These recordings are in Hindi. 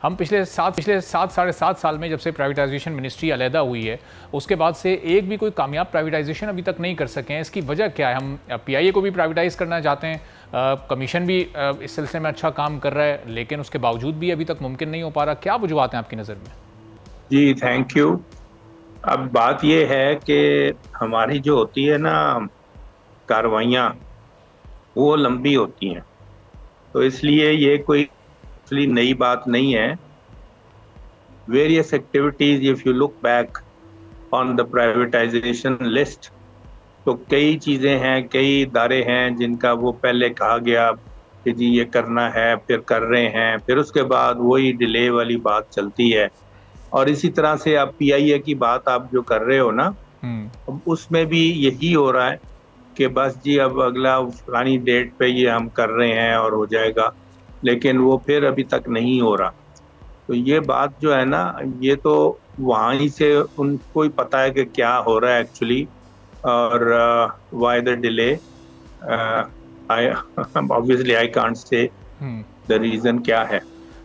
हम पिछले सात साढ़े सात साल में जब से प्राइवेटाइजेशन मिनिस्ट्री अलहदा हुई है उसके बाद से एक भी कोई कामयाब प्राइवेटाइजेशन अभी तक नहीं कर सके हैं। इसकी वजह क्या है? हम पीआईए को भी प्राइवेटाइज करना चाहते हैं, कमीशन भी इस सिलसिले में अच्छा काम कर रहा है, लेकिन उसके बावजूद भी अभी तक मुमकिन नहीं हो पा रहा। क्या वजूहत हैं आपकी नज़र में? जी थैंक यू। अब बात ये है कि हमारी जो होती है ना कार्रवाइयाँ, वो लंबी होती हैं, तो इसलिए ये कोई नई बात नहीं है। Various activities, if you look back on the privatisation list, तो कई चीज़ें हैं, कई इदारे हैं जिनका वो पहले कहा गया कि जी ये करना है, फिर कर रहे हैं, फिर उसके बाद वही डिले वाली बात चलती है। और इसी तरह से आप पीआईए की बात आप जो कर रहे हो ना, अब उसमें भी यही हो रहा है कि बस जी अब अगला फलानी डेट पे ये हम कर रहे हैं और हो जाएगा, लेकिन वो फिर अभी तक नहीं हो रहा। तो ये बात जो है ना, ये तो वहाँ ही से उनको ही पता है कि क्या हो रहा है एक्चुअली, और why the delay. Obviously I can't say the reason क्या है।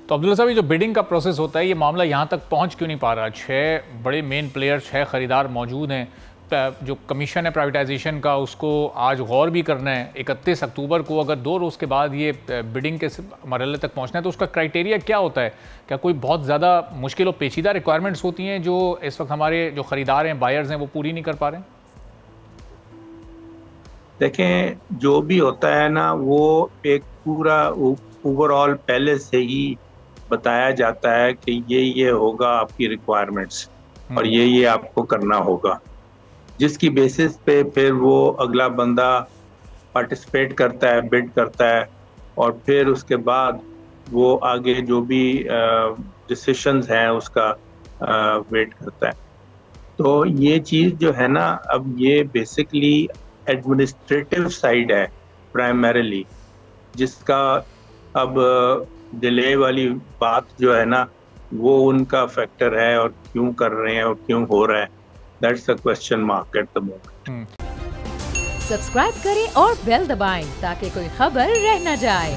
तो अब्दुल्ला साहब, ये जो बिडिंग का प्रोसेस होता है, ये मामला यहाँ तक पहुँच क्यों नहीं पा रहा? 6 बड़े मेन प्लेयर, 6 खरीदार मौजूद हैं। जो कमीशन है प्राइवेटाइजेशन का, उसको आज गौर भी करना है। 31 अक्टूबर को अगर 2 रोज़ के बाद ये बिडिंग के मरहले तक पहुँचना है, तो उसका क्राइटेरिया क्या होता है? क्या कोई बहुत ज़्यादा मुश्किल और पेचीदा रिक्वायरमेंट्स होती हैं जो इस वक्त हमारे जो ख़रीदार हैं, बायर्स हैं, वो पूरी नहीं कर पा रहे हैं? देखें, जो भी होता है ना, वो एक पूरा ओवरऑल पहले से ही बताया जाता है कि ये होगा आपकी रिक्वायरमेंट्स और ये आपको करना होगा, जिसकी बेसिस पे फिर वो अगला बंदा पार्टिसिपेट करता है, बिड करता है, और फिर उसके बाद वो आगे जो भी डिसीशंस हैं उसका वेट करता है। तो ये चीज़ जो है ना, अब ये बेसिकली एडमिनिस्ट्रेटिव साइड है प्राइमरीली, जिसका अब डिले वाली बात जो है ना, वो उनका फैक्टर है, और क्यों कर रहे हैं और क्यों हो रहा है, that's a question mark at the moment. Subscribe करें और बेल दबाएं ताकि कोई खबर रह न जाए।